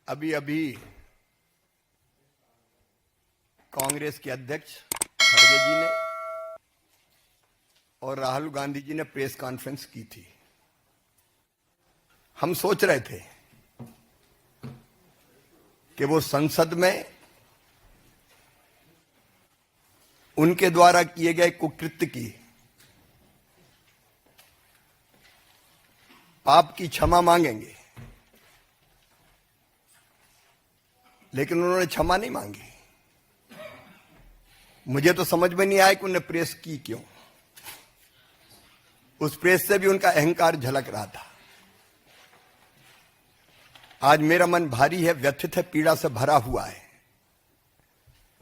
अभी अभी कांग्रेस के अध्यक्ष खड़गे जी ने और राहुल गांधी जी ने प्रेस कॉन्फ्रेंस की थी। हम सोच रहे थे कि वो संसद में उनके द्वारा किए गए कुकृत्य की, पाप की क्षमा मांगेंगे, लेकिन उन्होंने क्षमा नहीं मांगी। मुझे तो समझ में नहीं आया कि उन्होंने प्रेस की क्यों। उस प्रेस से भी उनका अहंकार झलक रहा था। आज मेरा मन भारी है, व्यथित है, पीड़ा से भरा हुआ है।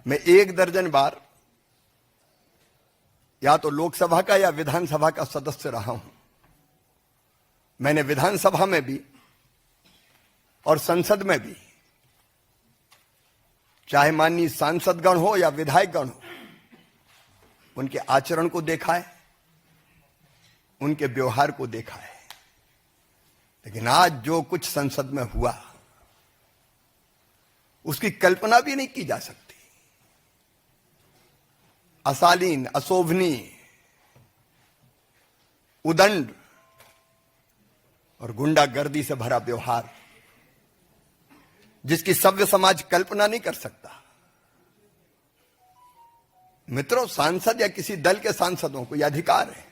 मैं 1 दर्जन बार या तो लोकसभा का या विधानसभा का सदस्य रहा हूं। मैंने विधानसभा में भी और संसद में भी, चाहे माननीय सांसदगण हो या विधायकगण हो, उनके आचरण को देखा है, उनके व्यवहार को देखा है। लेकिन आज जो कुछ संसद में हुआ, उसकी कल्पना भी नहीं की जा सकती। अशालीन, अशोभनीय, उदंड और गुंडागर्दी से भरा व्यवहार, जिसकी सभ्य समाज कल्पना नहीं कर सकता। मित्रों, सांसद या किसी दल के सांसदों को यह अधिकार है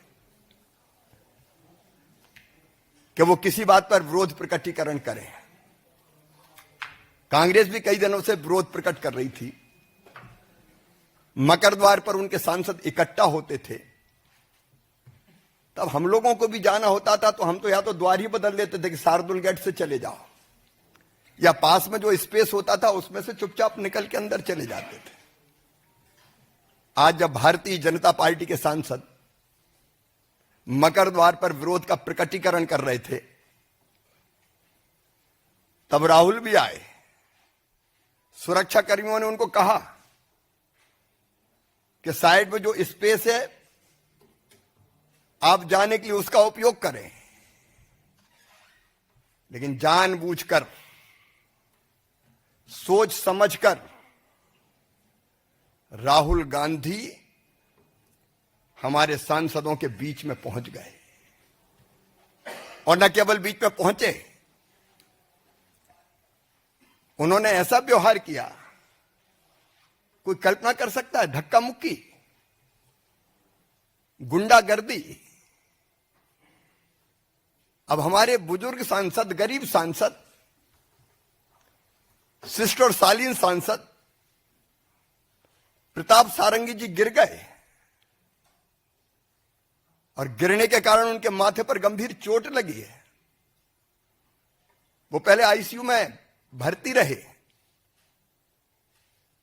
कि वो किसी बात पर विरोध प्रकटीकरण करें। कांग्रेस भी कई दिनों से विरोध प्रकट कर रही थी। मकर द्वार पर उनके सांसद इकट्ठा होते थे, तब हम लोगों को भी जाना होता था तो हम तो या तो द्वार ही बदल देते थे कि शार्दुल गेट से चले जाओ, या पास में जो स्पेस होता था उसमें से चुपचाप निकल के अंदर चले जाते थे। आज जब भारतीय जनता पार्टी के सांसद मकर द्वार पर विरोध का प्रकटीकरण कर रहे थे, तब राहुल भी आए। सुरक्षा कर्मियों ने उनको कहा कि साइड में जो स्पेस है आप जाने के लिए उसका उपयोग करें। लेकिन जानबूझकर, सोच समझकर राहुल गांधी हमारे सांसदों के बीच में पहुंच गए। और न केवल बीच में पहुंचे, उन्होंने ऐसा व्यवहार किया, कोई कल्पना कर सकता है? धक्का मुक्की, गुंडागर्दी। अब हमारे बुजुर्ग सांसद, गरीब सांसद, शिष्ट और शालीन सांसद प्रताप सारंगी जी गिर गए और गिरने के कारण उनके माथे पर गंभीर चोट लगी है। वो पहले आईसीयू में भर्ती रहे,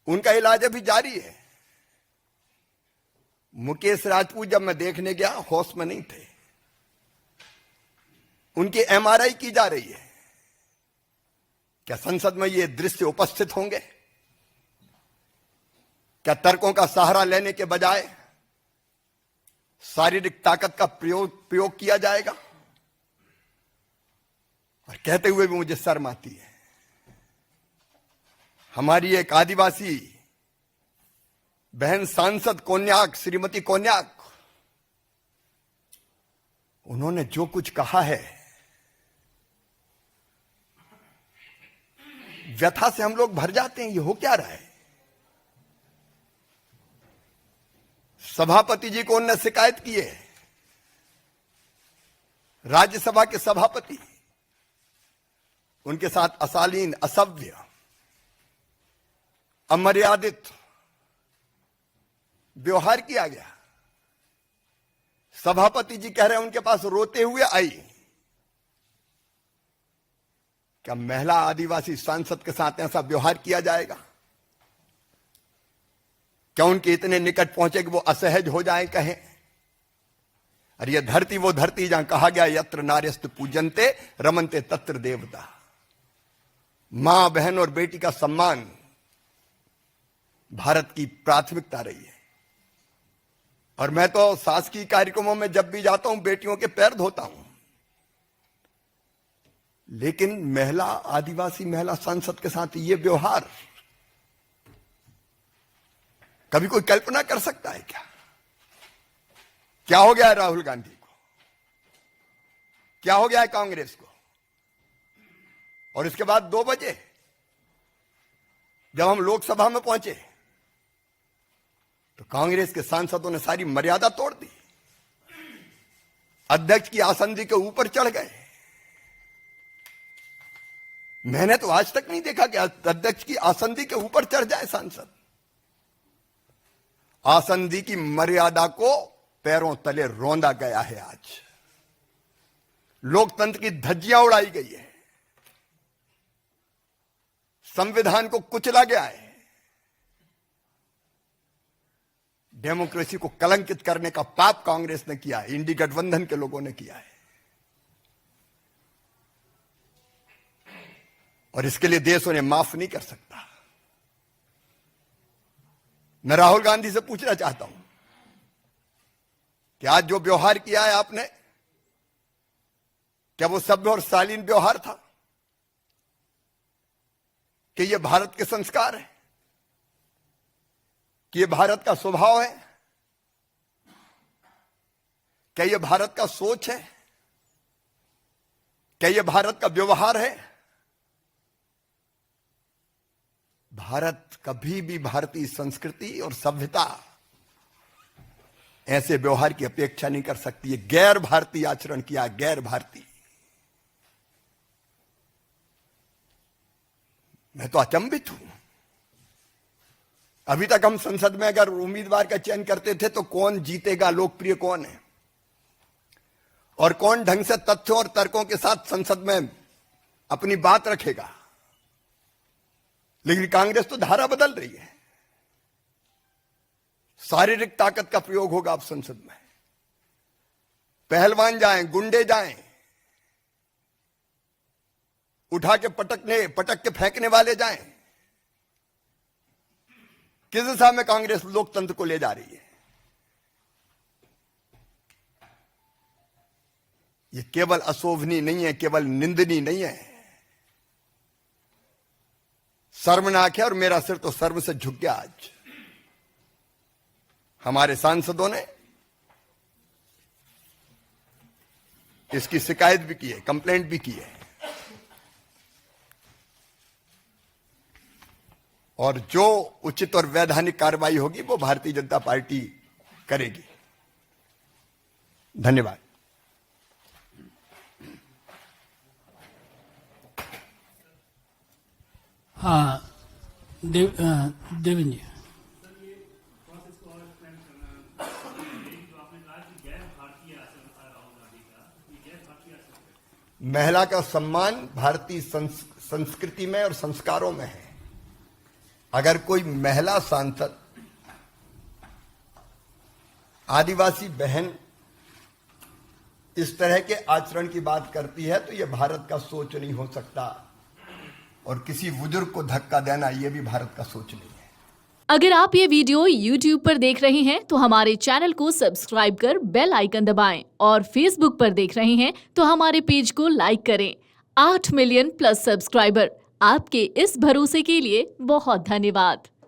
उनका इलाज अभी जारी है। मुकेश राजपूत जब मैं देखने गया, होश में नहीं थे। उनकी एमआरआई की जा रही है। क्या संसद में ये दृश्य उपस्थित होंगे? क्या तर्कों का सहारा लेने के बजाय शारीरिक ताकत का प्रयोग किया जाएगा? और कहते हुए भी मुझे शर्म आती है। हमारी एक आदिवासी बहन सांसद कोन्याक, श्रीमती कोन्याक, उन्होंने जो कुछ कहा है, व्यथा से हम लोग भर जाते हैं। ये हो क्या रहा है? सभापति जी को उन्होंने शिकायत की है, राज्यसभा के सभापति, उनके साथ अशालीन, असभ्य, अमर्यादित व्यवहार किया गया। सभापति जी कह रहे हैं उनके पास रोते हुए आई। क्या महिला आदिवासी सांसद के साथ ऐसा व्यवहार किया जाएगा? क्या उनके इतने निकट पहुंचे कि वो असहज हो जाए, कहें अरे ये धरती वो धरती जहां कहा गया यत्र नार्यस्तु पूजन्ते रमन्ते तत्र देवता। मां, बहन और बेटी का सम्मान भारत की प्राथमिकता रही है। और मैं तो शासकीय कार्यक्रमों में जब भी जाता हूं, बेटियों के पैर धोता हूं। लेकिन महिला, आदिवासी महिला सांसद के साथ ये व्यवहार कभी कोई कल्पना कर सकता है क्या? क्या हो गया है राहुल गांधी को? क्या हो गया है कांग्रेस को? और इसके बाद 2 बजे जब हम लोकसभा में पहुंचे तो कांग्रेस के सांसदों ने सारी मर्यादा तोड़ दी, अध्यक्ष की आसंदी के ऊपर चढ़ गए। मैंने तो आज तक नहीं देखा कि अध्यक्ष की आसंदी के ऊपर चढ़ जाए सांसद। आसंदी की मर्यादा को पैरों तले रौंदा गया है। आज लोकतंत्र की धज्जियां उड़ाई गई है, संविधान को कुचला गया है, डेमोक्रेसी को कलंकित करने का पाप कांग्रेस ने किया है, इंडी गठबंधन के लोगों ने किया है। और इसके लिए देश उन्हें माफ नहीं कर सकता। मैं राहुल गांधी से पूछना चाहता हूं कि आज जो व्यवहार किया है आपने, क्या वो सभ्य और शालीन व्यवहार था? कि ये भारत के संस्कार है? कि ये भारत का स्वभाव है? क्या ये भारत का सोच है? क्या ये भारत का व्यवहार है? भारत कभी भी भारतीय संस्कृति और सभ्यता ऐसे व्यवहार की अपेक्षा नहीं कर सकती है। गैर भारतीय आचरण किया, गैर भारतीय। मैं तो अचंभित हूं। अभी तक हम संसद में अगर उम्मीदवार का चयन करते थे तो कौन जीतेगा, लोकप्रिय कौन है और कौन ढंग से तथ्यों और तर्कों के साथ संसद में अपनी बात रखेगा। लेकिन कांग्रेस तो धारा बदल रही है। शारीरिक ताकत का प्रयोग होगा अब संसद में। पहलवान जाएं, गुंडे जाएं, उठा के पटक के फेंकने वाले जाएं। किस दिशा में कांग्रेस लोकतंत्र को ले जा रही है? यह केवल अशोभनीय नहीं है, केवल निंदनीय नहीं है, शर्मनाक है। और मेरा सिर तो सर्व से झुक गया। आज हमारे सांसदों ने इसकी शिकायत भी की है, कंप्लेंट भी की है। और जो उचित और वैधानिक कार्रवाई होगी वो भारतीय जनता पार्टी करेगी। धन्यवाद। हाँ, देवेंद्र जी। महिला का सम्मान भारतीय संस्कृति में और संस्कारों में है। अगर कोई महिला सांसद, आदिवासी बहन इस तरह के आचरण की बात करती है तो यह भारत का सोच नहीं हो सकता। और किसी बुजुर्ग को धक्का देना यह भी भारत का सोच नहीं है। अगर आप ये वीडियो YouTube पर देख रहे हैं तो हमारे चैनल को सब्सक्राइब कर बेल आइकन दबाएं और Facebook पर देख रहे हैं तो हमारे पेज को लाइक करें। 8 मिलियन प्लस सब्सक्राइबर, आपके इस भरोसे के लिए बहुत धन्यवाद।